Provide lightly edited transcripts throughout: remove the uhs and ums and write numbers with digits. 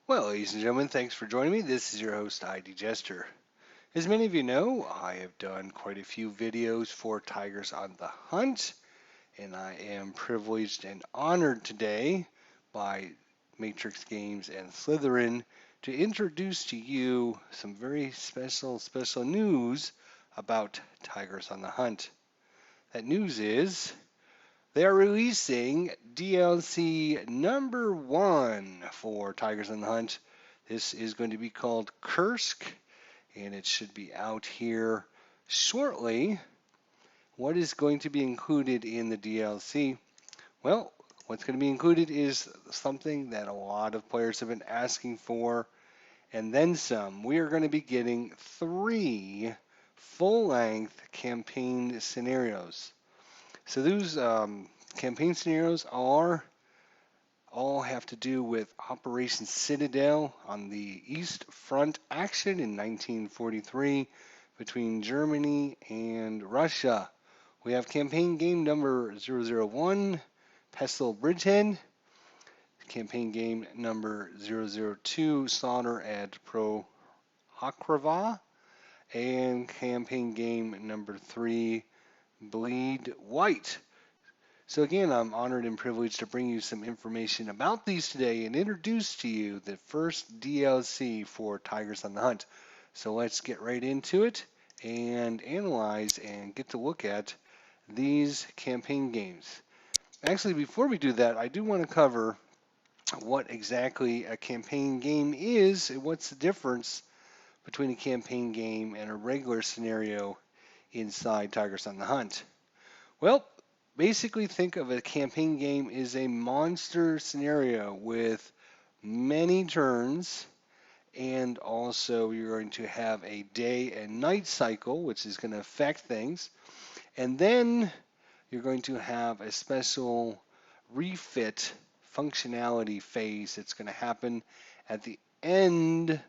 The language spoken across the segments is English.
Well, ladies and gentlemen, thanks for joining me. This is your host, ID Jester. As many of you know, I have done quite a few videos for Tigers on the Hunt, and I am privileged and honored today by Matrix Games and Slytherin to introduce to you some very special news about Tigers on the Hunt. That news is they are releasing DLC number 1 for Tigers on the Hunt. This is going to be called Kursk, and it should be out here shortly. What is going to be included in the DLC? Well, what's going to be included is something that a lot of players have been asking for, and then some. We are going to be getting 3 full-length campaign scenarios. So those campaign scenarios all have to do with Operation Citadel on the East Front action in 1943 between Germany and Russia. We have campaign game number 001, Pestle Bridgehead, campaign game number 002, Slaughter at Prokhorovka, and campaign game number 3, Bleed White. So again, I'm honored and privileged to bring you some information about these today and introduce to you the first DLC for Tigers on the Hunt. So let's get right into it and analyze and get to look at these campaign games. Actually, before we do that, I do want to cover what exactly a campaign game is and what's the difference between a campaign game and a regular scenario inside Tigers on the Hunt. Well, basically think of a campaign game as a monster scenario with many turns, and also you're going to have a day and night cycle, which is going to affect things. And then you're going to have a special refit functionality phase that's going to happen at the end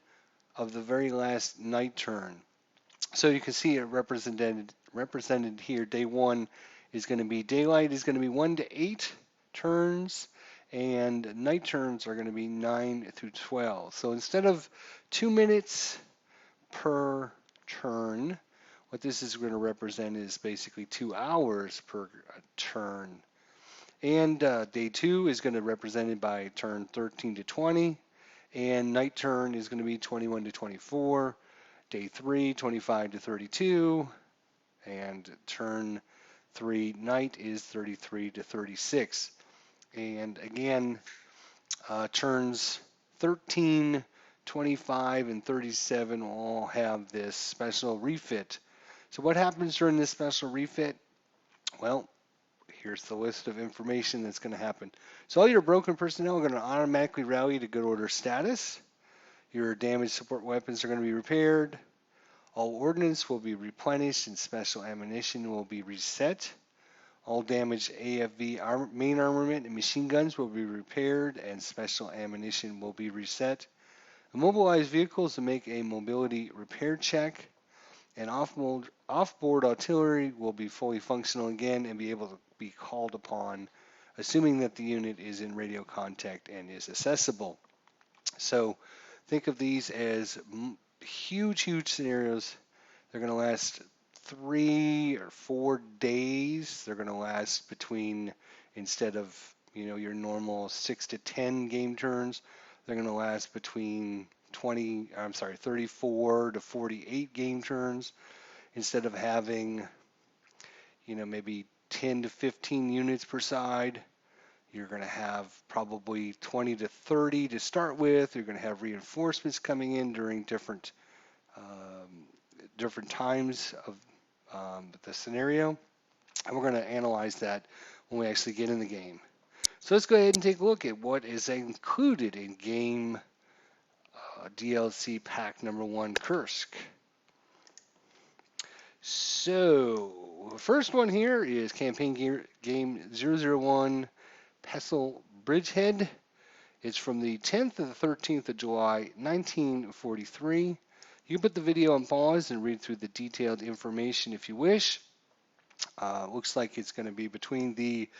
of the very last night turn. So you can see it represented here. Day 1 is going to be daylight is going to be 1 to 8 turns, and night turns are going to be 9 through 12. So instead of 2 minutes per turn, what this is going to represent is basically 2 hours per turn. And day 2 is going to be represented by turn 13 to 20, and night turn is going to be 21 to 24. Day 3, 25 to 32, and turn 3 night is 33 to 36. And again, turns 13, 25, and 37 will all have this special refit. So what happens during this special refit? Well, here's the list of information that's going to happen. So all your broken personnel are going to automatically rally to good order status. Your damaged support weapons are going to be repaired. All ordnance will be replenished and special ammunition will be reset. All damaged AFV main armament and machine guns will be repaired and special ammunition will be reset. Immobilized vehicles will make a mobility repair check, and off-board artillery will be fully functional again and be able to be called upon, assuming that the unit is in radio contact and is accessible. So think of these as huge scenarios. They're going to last 3 or 4 days. They're going to last between, instead of your normal 6 to 10 game turns, they're going to last between 34 to 48 game turns. Instead of having maybe 10 to 15 units per side, you're going to have probably 20 to 30 to start with. You're going to have reinforcements coming in during different times of the scenario, and we're going to analyze that when we actually get in the game. So let's go ahead and take a look at what is included in game DLC pack number 1, Kursk. So the first one here is campaign game 001 Pestle Bridgehead. It's from the 10th to the 13th of July, 1943. You can put the video on pause and read through the detailed information if you wish. Looks like it's going to be between the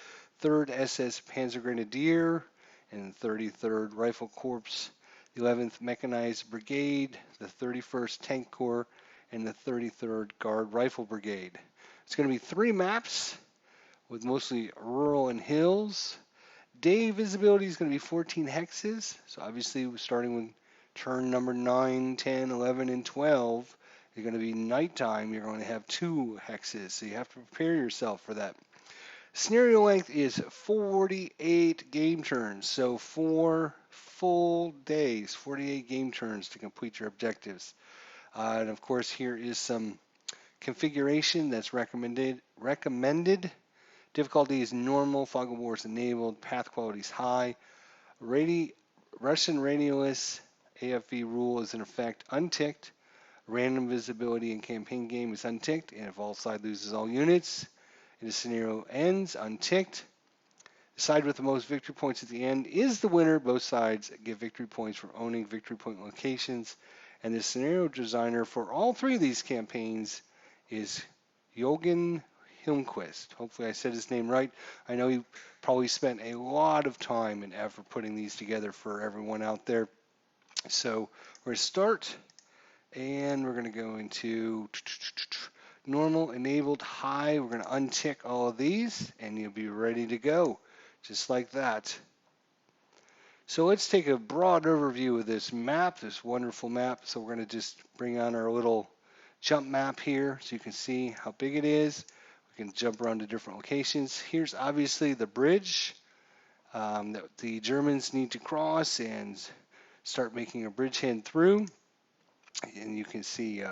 3rd SS Panzergrenadier and 33rd Rifle Corps 11th Mechanized Brigade, the 31st Tank Corps, and the 33rd Guard Rifle Brigade. It's going to be 3 maps with mostly rural and hills. Day visibility is going to be 14 hexes. So obviously starting with turn number 9, 10, 11, and 12, you're going to be nighttime. You're going to have 2 hexes. So you have to prepare yourself for that. Scenario length is 48 game turns. So 4 full days, 48 game turns to complete your objectives. And of course, here is some configuration that's recommended. Difficulty is normal, fog of war is enabled, path quality is high. Russian radioless AFV rule is in effect unticked. Random visibility in campaign game is unticked, and if all side loses all units, and the scenario ends unticked. The side with the most victory points at the end is the winner. Both sides get victory points for owning victory point locations. And the scenario designer for all 3 of these campaigns is Jürgen Hilmquist. Hopefully I said his name right. I know he probably spent a lot of time and effort putting these together for everyone out there. So we're going to start, and we're going to go into normal, enabled, high. We're going to untick all of these, and you'll be ready to go, just like that. So let's take a broad overview of this map, this wonderful map. So we're going to just bring on our little jump map here so you can see how big it is. We can jump around to different locations. Here's obviously the bridge that the Germans need to cross and start making a bridgehead through. And you can see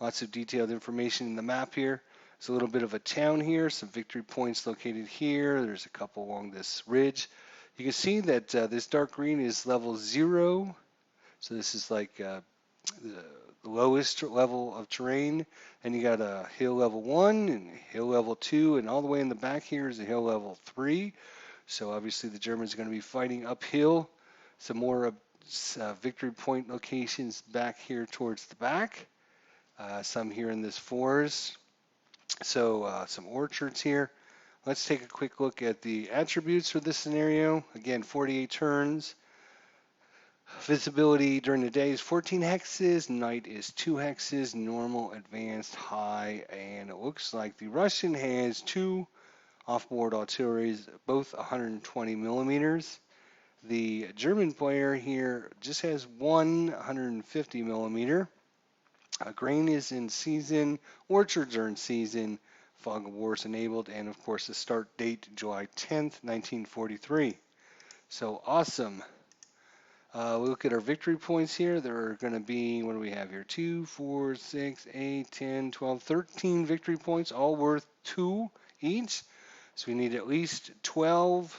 lots of detailed information in the map here. There's a little bit of a town here, some victory points located here. There's a couple along this ridge. You can see that this dark green is level 0. So this is like the lowest level of terrain. And you got a hill level 1 and hill level 2. And all the way in the back here is a hill level 3. So obviously the Germans are going to be fighting uphill. Some more victory point locations back here towards the back. Some here in this forest. So some orchards here. Let's take a quick look at the attributes for this scenario. Again, 48 turns. Visibility during the day is 14 hexes. Night is 2 hexes. Normal, advanced, high. And it looks like the Russian has 2 off-board artilleries, both 120 millimeters. The German player here just has 1 150 millimeter. Grain is in season, orchards are in season, fog of war is enabled, and of course the start date July 10th, 1943. So awesome. Look at our victory points here. There are going to be, what do we have here? 2, 4, 6, 8, 10, 12, 13 victory points, all worth 2 each. So we need at least 12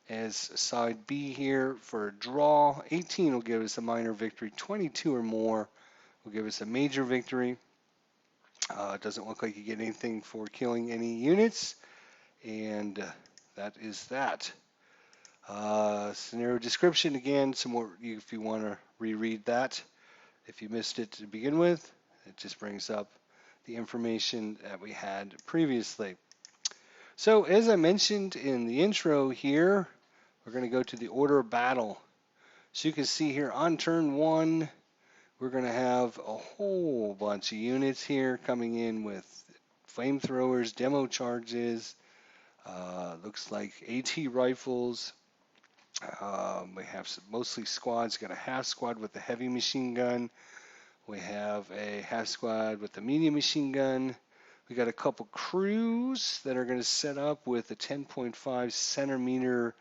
as side B here for a draw. 18 will give us a minor victory. 22 or more will give us a major victory. It doesn't look like you get anything for killing any units, and that is that. Scenario description, again, some more if you want to reread that. If you missed it to begin with, it just brings up the information that we had previously. So as I mentioned in the intro here, we're going to go to the order of battle. So you can see here on turn 1, we're going to have a whole bunch of units here coming in with flamethrowers, demo charges, looks like AT rifles. We have mostly squads. Got a half squad with a heavy machine gun. We have a half squad with a medium machine gun. We got a couple crews that are going to set up with a 10.5 centimeter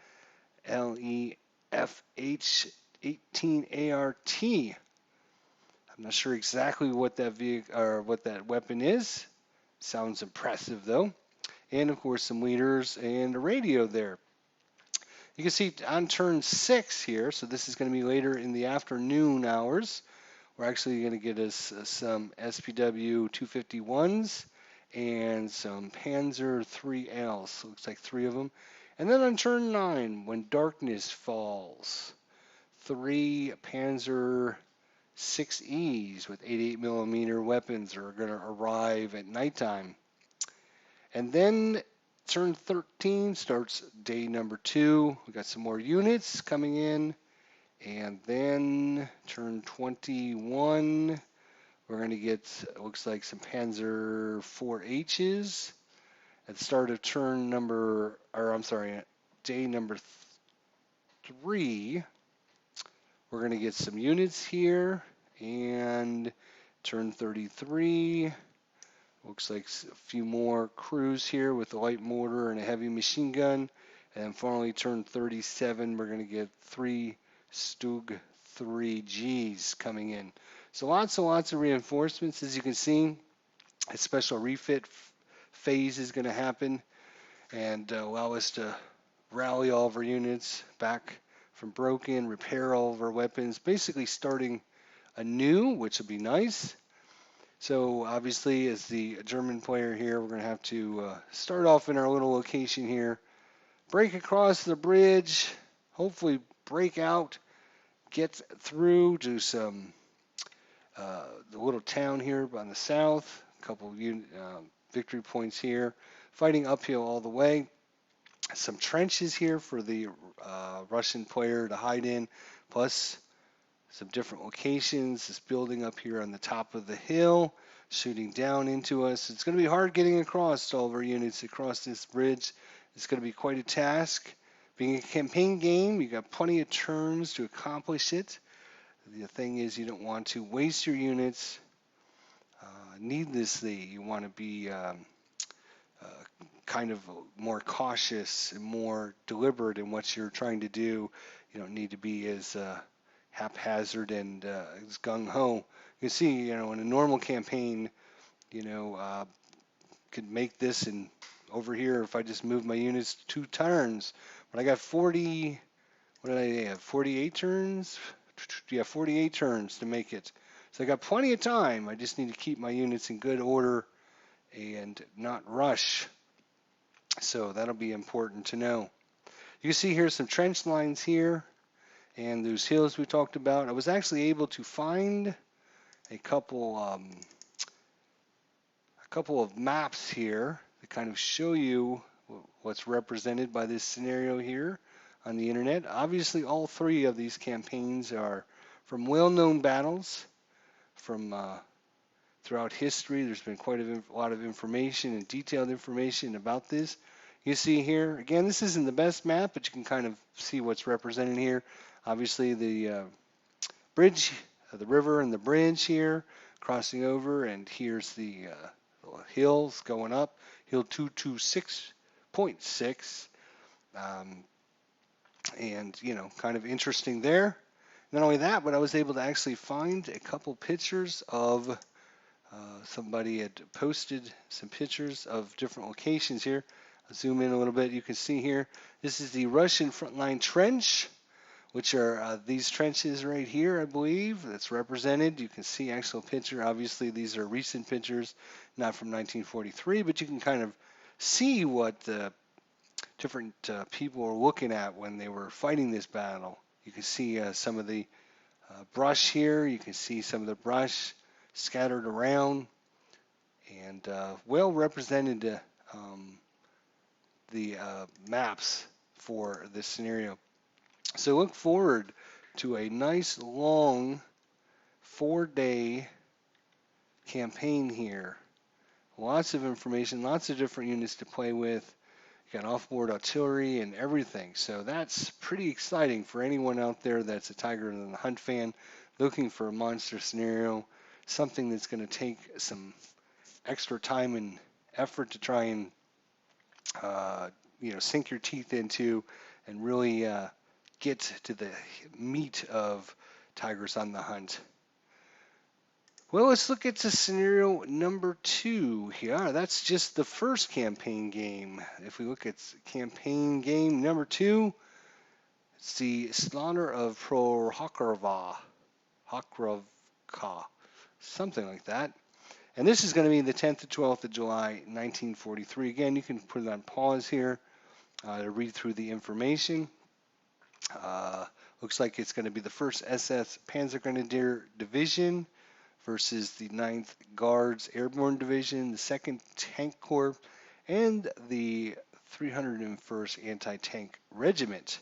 LEFH 18 ART. I'm not sure exactly what that vehicle or what that weapon is. Sounds impressive though. And of course some leaders and a radio there. You can see on turn 6 here, so this is going to be later in the afternoon hours. We're actually going to get us some SPW 251s and some Panzer 3Ls. So looks like 3 of them. And then on turn 9, when darkness falls, 3 Panzer 6Es with 88 millimeter weapons are going to arrive at nighttime. And then turn 13 starts day number 2. We got some more units coming in, And then turn 21, we're going to get, looks like some Panzer 4Hs. At the start of turn number, or I'm sorry, day number 3, we're going to get some units here. And turn 33, looks like a few more crews here with a light mortar and a heavy machine gun. And finally, turn 37, we're going to get 3 Stug 3Gs coming in. So lots and lots of reinforcements. As you can see, a special refit phase is going to happen and allow us to rally all of our units back from broken, repair all of our weapons, basically starting anew, which will be nice. So obviously, as the German player here, we're going to have to start off in our little location here, break across the bridge, hopefully break out, get through to some the little town here on the south, a couple of victory points here, fighting uphill all the way. Some trenches here for the Russian player to hide in, plus some different locations. This building up here on the top of the hill, shooting down into us. It's going to be hard getting across all of our units across this bridge. It's going to be quite a task. Being a campaign game, you got plenty of turns to accomplish it. The thing is, you don't want to waste your units needlessly. You want to be kind of more cautious and more deliberate in what you're trying to do. You don't need to be as haphazard and as gung-ho. You can see, in a normal campaign, could make this, and over here, if I just move my units 2 turns, but I got 40, what did I have, 48 turns? Yeah, 48 turns to make it. So I got plenty of time. I just need to keep my units in good order and not rush. So that'll be important to know. You can see here some trench lines here and those hills we talked about. I was actually able to find a couple of maps here that kind of show you what's represented by this scenario here on the internet. Obviously, all 3 of these campaigns are from well-known battles from throughout history. There's been quite a lot of information and detailed information about this. You see here, again, this isn't the best map, but you can kind of see what's represented here. Obviously, the bridge, the river and the bridge here, crossing over, and here's the hills going up, hill 226.6, and kind of interesting there. Not only that, but I was able to actually find a couple pictures of somebody had posted some pictures of different locations here. I'll zoom in a little bit. You can see here, this is the Russian frontline trench, which are these trenches right here, I believe, that's represented. You can see actual picture. Obviously, these are recent pictures, not from 1943, but you can kind of see what the different people were looking at when they were fighting this battle. You can see some of the brush here. You can see some of the brush scattered around, and well represented the maps for this scenario. So look forward to a nice long 4-day campaign here. Lots of information, lots of different units to play with. You got off-board artillery and everything. So that's pretty exciting for anyone out there that's a Tiger in the Hunt fan looking for a monster scenario, something that's going to take some extra time and effort to try and sink your teeth into and really get to the meat of Tigers on the Hunt. Well, let's look at the scenario number 2 here. That's just the first campaign game. If we look at campaign game number 2, it's the slaughter of Prokhorovka, something like that. And this is going to be the 10th to 12th of July, 1943. Again, you can put it on pause here to read through the information. Looks like it's going to be the 1st SS Panzergrenadier Division versus the 9th Guards Airborne Division, the 2nd Tank Corps, and the 301st Anti-Tank Regiment.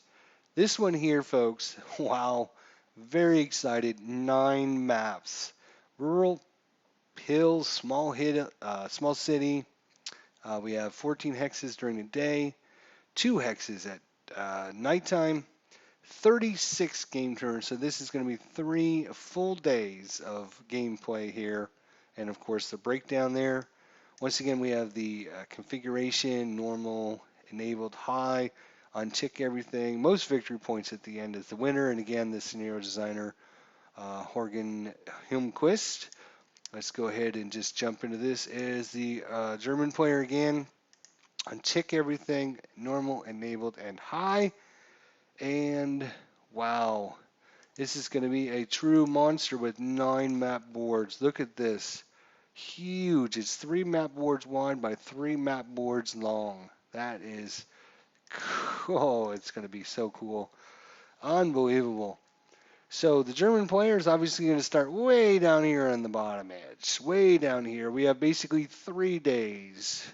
This one here, folks, wow, Very excited. 9 maps. Rural, hills, small city. We have 14 hexes during the day, 2 hexes at nighttime, 36 game turns. So this is going to be 3 full days of gameplay here. And of course the breakdown there. Once again, we have the configuration, normal, enabled, high, untick everything. Most victory points at the end is the winner. And again, the scenario designer, Horgen Hilmquist. Let's go ahead and just jump into this as the German player again. Untick everything, normal, enabled, and high. And wow, this is going to be a true monster with 9 map boards. Look at this. Huge. It's 3 map boards wide by 3 map boards long. That is cool. It's going to be so cool. Unbelievable. So the German player is obviously going to start way down here on the bottom edge. Way down here. We have basically 3 days.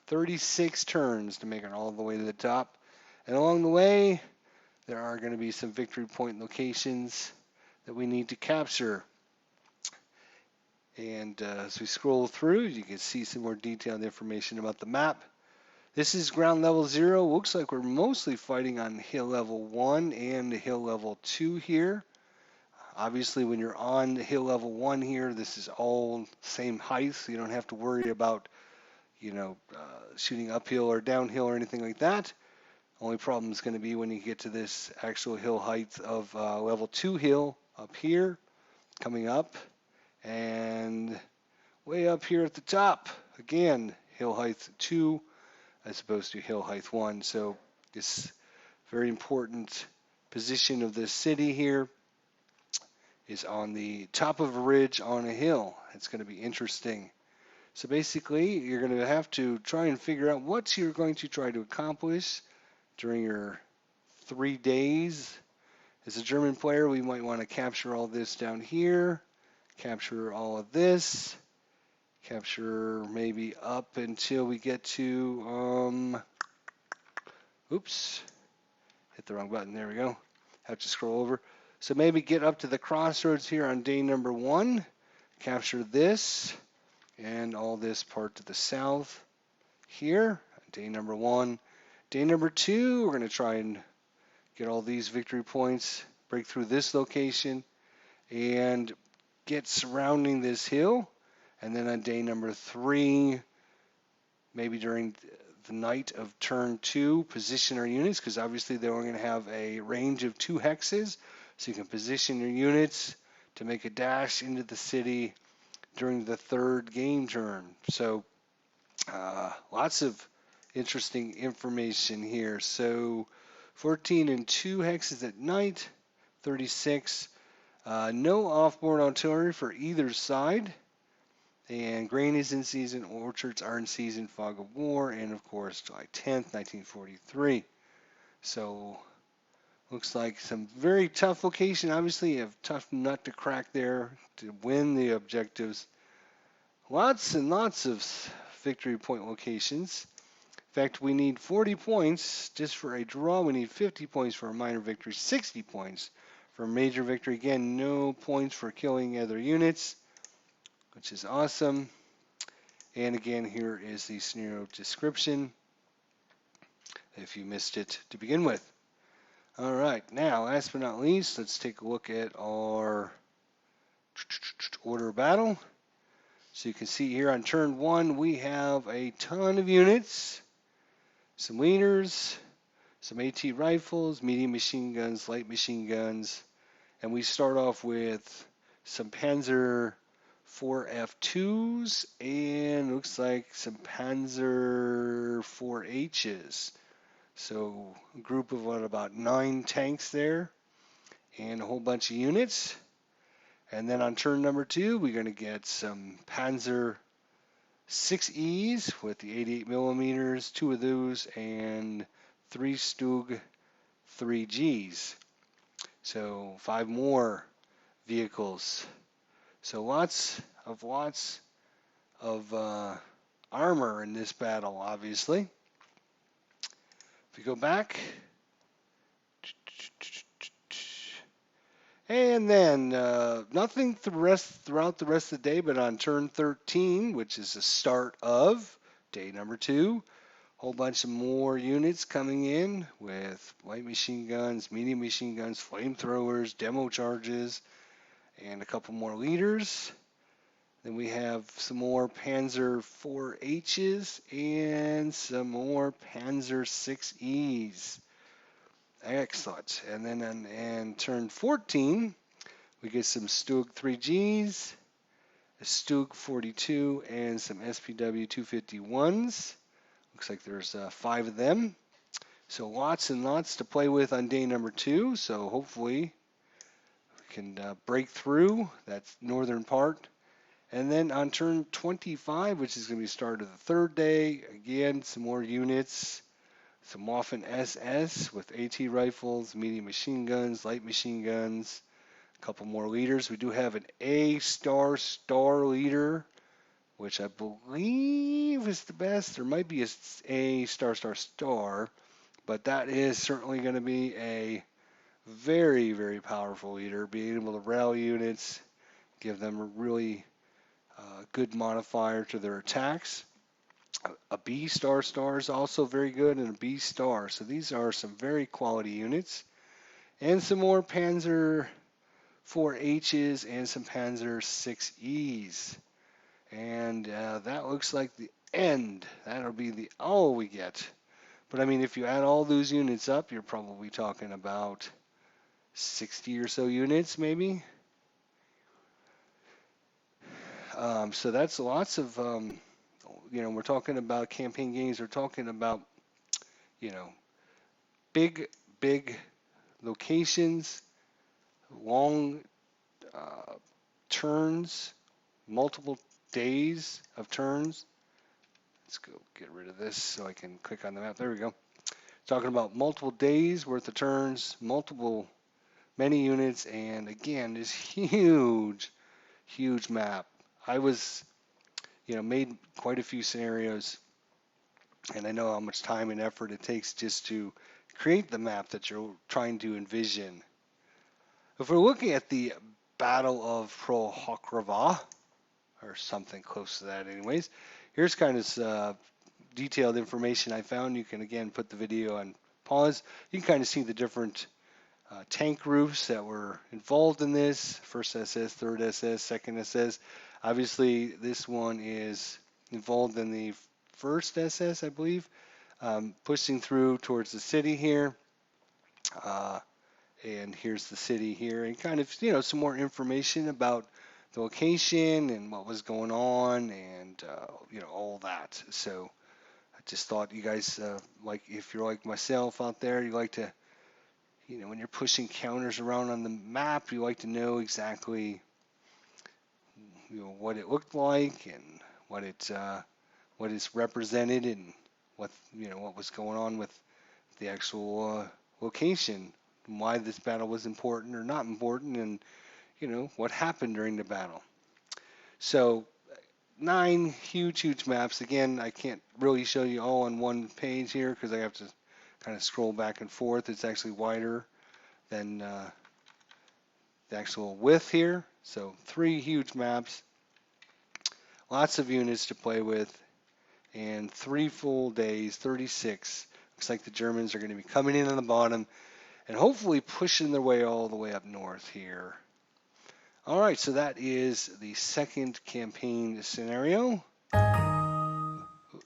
36 turns to make it all the way to the top. And along the way, there are going to be some victory point locations that we need to capture. And as we scroll through, you can see some more detailed information about the map. This is ground level 0. Looks like we're mostly fighting on hill level 1 and hill level 2 here. Obviously, when you're on hill level 1 here, this is all same height, so you don't have to worry about, shooting uphill or downhill or anything like that. Only problem is going to be when you get to this actual hill height of level 2 hill up here, coming up, and way up here at the top. Again, hill height 2 as opposed to hill height 1. So this very important position of this city here is on the top of a ridge on a hill. It's going to be interesting. So basically, you're going to have to try and figure out what you're going to try to accomplish during your 3 days. As a German player, we might want to capture all this down here, capture all of this, capture maybe up until we get to, oops, hit the wrong button, there we go. Have to scroll over. So maybe get up to the crossroads here on day number 1, capture this, and all this part to the south here, day number 1. Day number 2, we're going to try and get all these victory points, break through this location, and get surrounding this hill. And then on day number 3, maybe during the night of turn 2, position our units, because obviously they're only going to have a range of 2 hexes, so you can position your units to make a dash into the city during the 3rd game turn. So lots of interesting information here. So 14 and 2 hexes at night, 36. No offboard artillery for either side. And grain is in season, orchards are in season, fog of war, and of course July 10th, 1943. So looks like some very tough location. Obviously, a tough nut to crack there to win the objectives. Lots and lots of victory point locations. In fact, we need 40 points just for a draw. We need 50 points for a minor victory, 60 points for a major victory. Again, no points for killing other units, which is awesome. And again, here is the scenario description if you missed it to begin with. All right, now, last but not least, let's take a look at our order of battle. So you can see here on turn 1, we have a ton of units, some leaders, some AT rifles, medium machine guns, light machine guns, and we start off with some Panzer 4F2s and looks like some Panzer 4Hs. So a group of about 9 tanks there and a whole bunch of units. And then on turn number 2, we're going to get some Panzer 6Es with the 88 millimeters, 2 of those, and 3 Stug 3Gs. So 5 more vehicles. So lots of armor in this battle, obviously. If we go back, And then nothing throughout the rest of the day, but on turn 13, which is the start of day number 2, whole bunch of more units coming in with light machine guns, medium machine guns, flamethrowers, demo charges, and a couple more leaders. Then we have some more Panzer 4Hs and some more Panzer 6Es. Excellent. And then on turn 14, we get some Stug 3Gs, a Stug 42, and some SPW 251s. Looks like there's 5 of them. So lots and lots to play with on day number 2. So hopefully we can break through that northern part. And then on turn 25, which is going to be the start of the third day, again, some more units. Some Waffen SS with AT rifles, medium machine guns, light machine guns, a couple more leaders. We do have an A star leader, which I believe is the best. There might be a star, but that is certainly going to be a very, very powerful leader, being able to rally units, give them a really good modifier to their attacks. A B star is also very good, and a B star. So these are some very quality units. And some more Panzer 4Hs and some Panzer 6Es. And that looks like the end. That'll be the all we get. But I mean, if you add all those units up, you're probably talking about 60 or so units, maybe. So that's lots of, we're talking about campaign games. We're talking about, big, big locations, long turns, multiple days of turns. Let's go get rid of this so I can click on the map. There we go. Talking about multiple days worth of turns, many units, and again, this huge, huge map. I was, made quite a few scenarios, and I know how much time and effort it takes just to create the map that you're trying to envision. If we're looking at the Battle of Prokhorovka, or something close to that anyways, here's kind of detailed information I found. You can, again, put the video on pause. You can kind of see the different tank groups that were involved in this. 1st SS, 3rd SS, 2nd SS. Obviously, this one is involved in the 1st SS, I believe, pushing through towards the city here. And here's the city here, and kind of, some more information about the location and what was going on, and, all that. So I just thought you guys, like, if you're like myself out there, you like to, when you're pushing counters around on the map, you like to know exactly, what it looked like and what is represented, and what was going on with the actual location, and why this battle was important or not important, and what happened during the battle. So 9 huge maps. Again, I can't really show you all on one page here because I have to kind of scroll back and forth. It's actually wider than the actual width here. So 3 huge maps, lots of units to play with, and 3 full days, 36. Looks like the Germans are going to be coming in on the bottom and hopefully pushing their way all the way up north here. All right, so that is the second campaign scenario.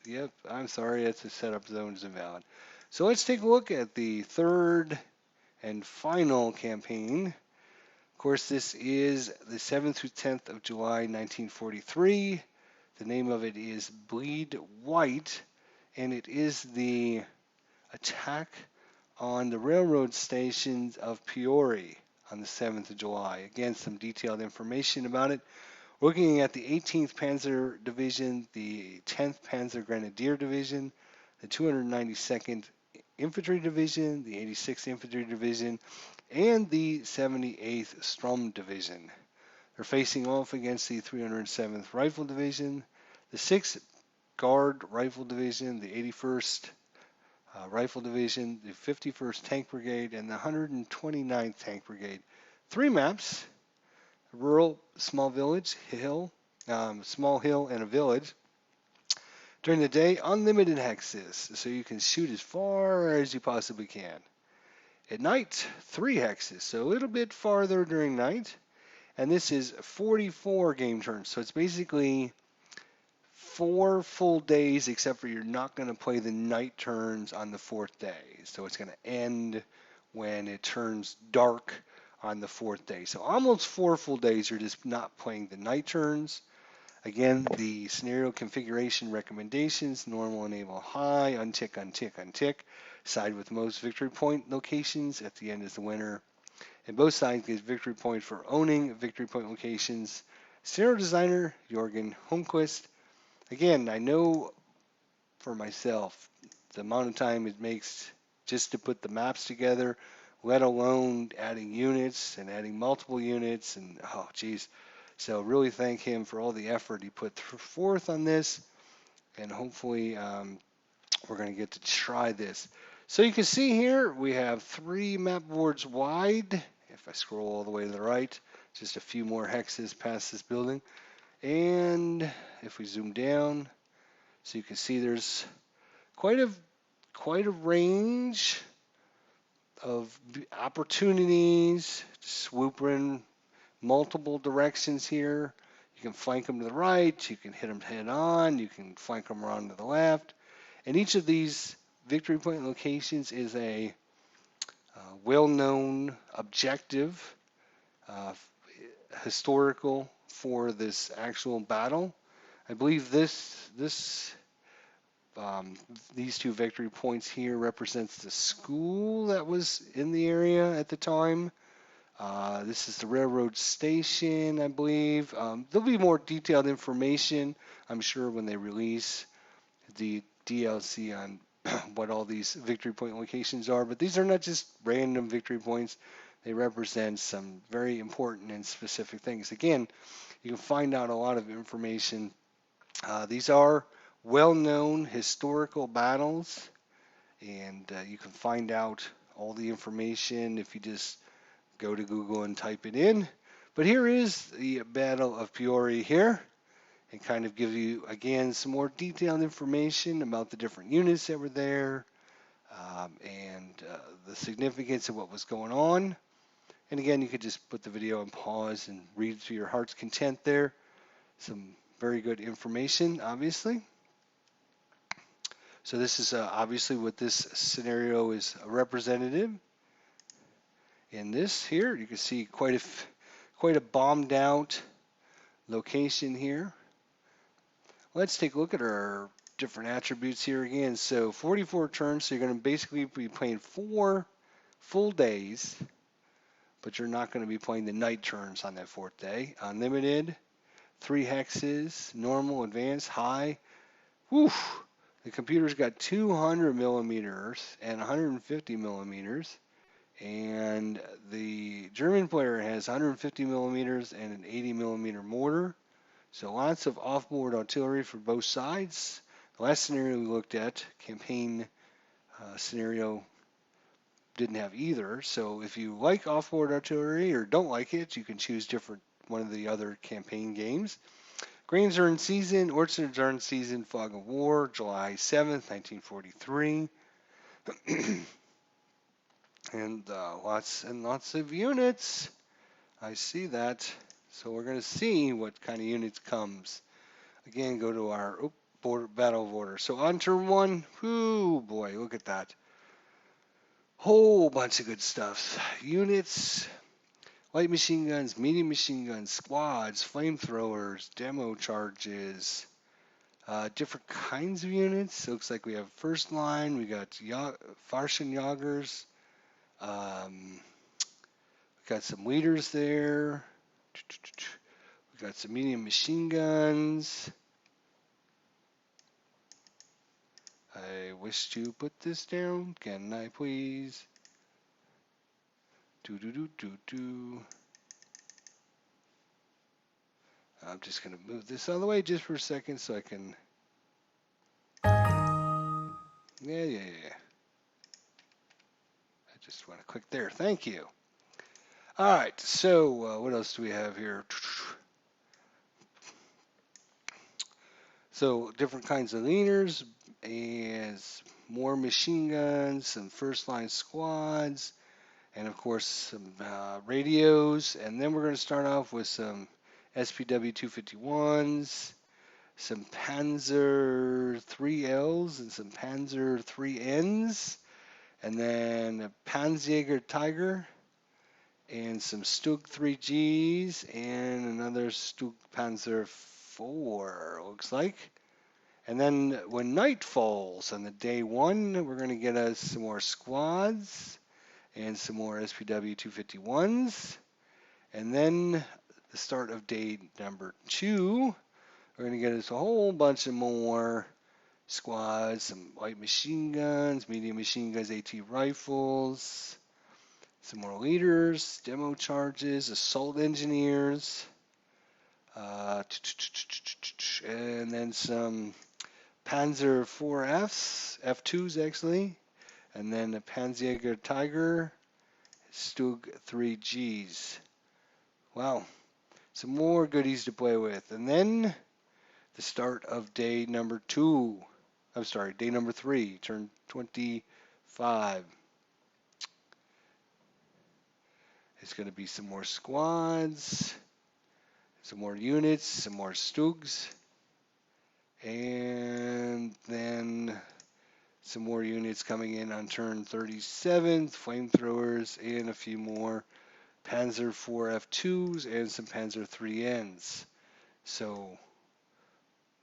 Yep, I'm sorry, it's a setup zone is invalid. So let's take a look at the third and final campaign. Of course, this is the 7th through 10th of July, 1943. The name of it is Bleed White, and it is the attack on the railroad stations of Ponyri on the 7th of July. Again, some detailed information about it. We're looking at the 18th Panzer Division, the 10th Panzer Grenadier Division, the 292nd Infantry Division, the 86th Infantry Division, and the 78th Strom Division. They're facing off against the 307th Rifle Division, the 6th Guard Rifle Division, the 81st Rifle Division, the 51st Tank Brigade, and the 129th Tank Brigade. three maps: rural, small village, hill, small hill, and a village. During the day, unlimited hexes, so you can shoot as far as you possibly can. At night, three hexes, so a little bit farther during night. And this is 44 game turns, so it's basically 4 full days, except for you're not going to play the night turns on the fourth day. So it's going to end when it turns dark on the fourth day. So almost 4 full days, you're just not playing the night turns. Again, the scenario configuration recommendations: normal, enable, high, untick, untick, untick. Side with most victory point locations. At the end is the winner. And both sides get victory point for owning victory point locations. Scenario designer, Jorgen Holmquist. Again, I know for myself the amount of time it makes just to put the maps together, let alone adding units and adding multiple units, and oh geez. So really thank him for all the effort he put forth on this, and hopefully we're going to get to try this. So you can see here we have 3 map boards wide. If I scroll all the way to the right, just a few more hexes past this building. And if we zoom down, so you can see there's quite a range of opportunities to swoop in multiple directions here. You can flank them to the right, you can hit them head on, you can flank them around to the left. And each of these victory point locations is a well-known objective, uh, historical for this actual battle. I believe these 2 victory points here represents the school that was in the area at the time. This is the railroad station, I believe. There'll be more detailed information, I'm sure, when they release the DLC on what all these victory point locations are. But these are not just random victory points. They represent some very important and specific things. Again, you can find out a lot of information. These are well-known historical battles, and you can find out all the information if you just go to Google and type it in. But here is the Battle of Ponyri here, and kind of give you, again, some more detailed information about the different units that were there, and the significance of what was going on. And again, you could just put the video on pause and read to your heart's content there. Some very good information, obviously. So this is obviously what this scenario is representative. In this here, you can see quite a bombed out location here. Let's take a look at our different attributes here again. So 44 turns, so you're going to basically be playing 4 full days, but you're not going to be playing the night turns on that 4th day. Unlimited, 3 hexes, normal, advanced, high. Whew! The computer's got 200 millimeters and 150 millimeters. And the German player has 150 millimeters and an 80 millimeter mortar. So lots of off-board artillery for both sides. The last scenario we looked at, campaign scenario, didn't have either. So if you like off-board artillery or don't like it, you can choose one of the other campaign games. Grains are in season, orchards are in season, fog of war, July 7th, 1943. And lots and lots of units. I see that. So we're going to see what kind of units comes. Again, go to our battle of order. So on turn 1, whoo boy, look at that. Whole bunch of good stuff. Units, light machine guns, medium machine guns, squads, flamethrowers, demo charges, different kinds of units. Looks like we have first line, we got Farschenjagers, we got some leaders there. We got some medium machine guns. I wish to put this down. Can I please? I'm just going to move this out of the way just for a second so I can. Yeah. I just want to click there. Thank you. All right, so what else do we have here? So different kinds of leaders and more machine guns, some first line squads, and of course some radios. And then we're going to start off with some SPW 251s, some Panzer 3Ls, and some Panzer 3Ns, and then a Panzerjäger Tiger, and some Stug 3Gs, and another Stug Panzer 4, looks like. And then when night falls on the day one, we're going to get us some more squads and some more SPW 251s. And then the start of day number 2, we're going to get us a whole bunch of more squads, some light machine guns, medium machine guns, AT rifles, some more leaders, demo charges, assault engineers, and then some Panzer 4Fs, F2s actually, and then a Panzerjäger Tiger, Stug 3Gs. Wow, some more goodies to play with. And then the start of day number 2. I'm sorry, day number 3, turn 25. It's going to be some more squads, some more units, some more Stugs, and then some more units coming in on turn 37, flamethrowers, and a few more Panzer 4F2s and some Panzer 3Ns. So,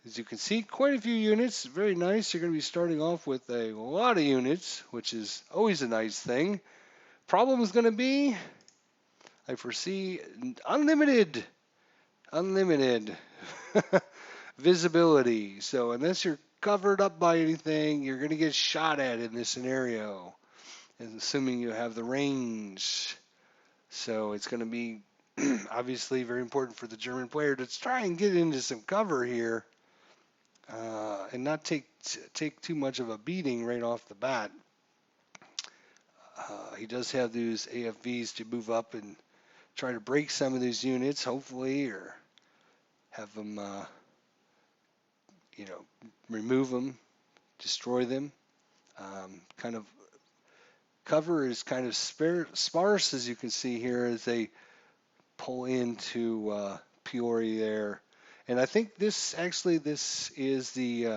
as you can see, quite a few units, very nice. You're going to be starting off with a lot of units, which is always a nice thing. Problem is going to be, I foresee, unlimited visibility. So unless you're covered up by anything, you're going to get shot at in this scenario, and assuming you have the range. So it's going to be obviously very important for the German player to try and get into some cover here, and not take too much of a beating right off the bat. He does have those AFVs to move up and try to break some of these units, hopefully, or have them, remove them, destroy them. Kind of cover is kind of sparse, as you can see here, as they pull into Ponyri there. And I think this is the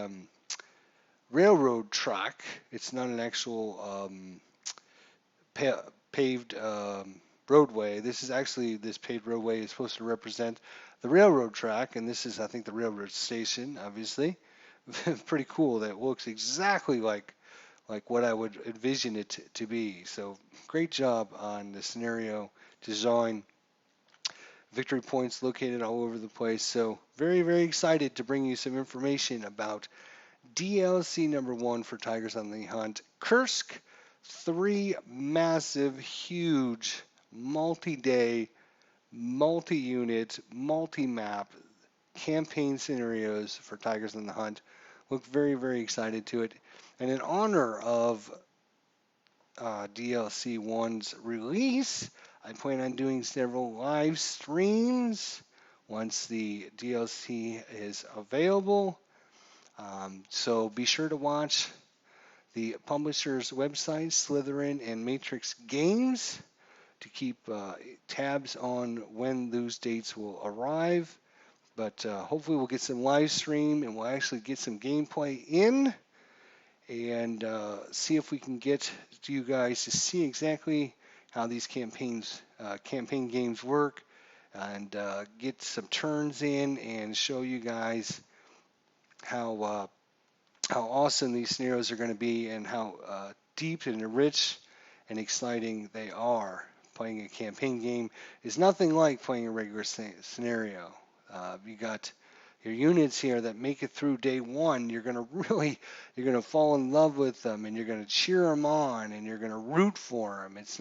railroad track. It's not an actual paved roadway. This paved roadway is supposed to represent the railroad track, and this is, I think, the railroad station, obviously. Pretty cool. That looks exactly like what I would envision it to be. So great job on the scenario design. Victory points located all over the place. So very, very excited to bring you some information about DLC number 1 for Tigers on the Hunt. Kursk, 3 massive, huge, multi-day, multi-unit, multi-map campaign scenarios for Tigers on the Hunt. Look very, very excited to it. And in honor of DLC 1's release, I plan on doing several live streams once the DLC is available. So be sure to watch the publisher's website, Slytherin and Matrix Games, to keep tabs on when those dates will arrive. But hopefully we'll get some live stream and we'll actually get some gameplay in and see if we can get you guys to see exactly how these campaign games work, and get some turns in and show you guys how awesome these scenarios are going to be, and how deep and rich and exciting they are. Playing a campaign game is nothing like playing a regular scenario. You got your units here that make it through day 1. You're going to fall in love with them, and you're going to cheer them on, and you're going to root for them. It's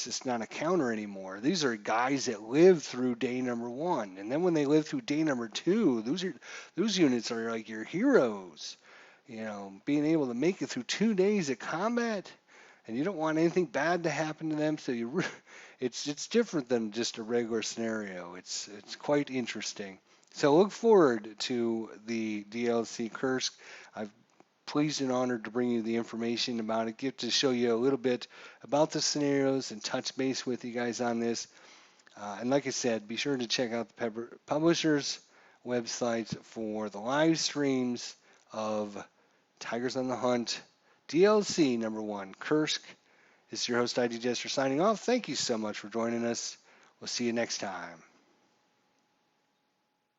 just not a counter anymore. These are guys that live through day number 1, and then when they live through day number 2, those units are like your heroes. Being able to make it through 2 days of combat and you don't want anything bad to happen to them. So it's different than just a regular scenario. It's quite interesting. So look forward to the DLC Kursk. I'm pleased and honored to bring you the information about it, get to show you a little bit about the scenarios and touch base with you guys on this. And like I said, be sure to check out the publishers' websites for the live streams of Tigers on the Hunt DLC #1, Kursk. This is your host, ID Jester, signing off. Thank you so much for joining us. We'll see you next time.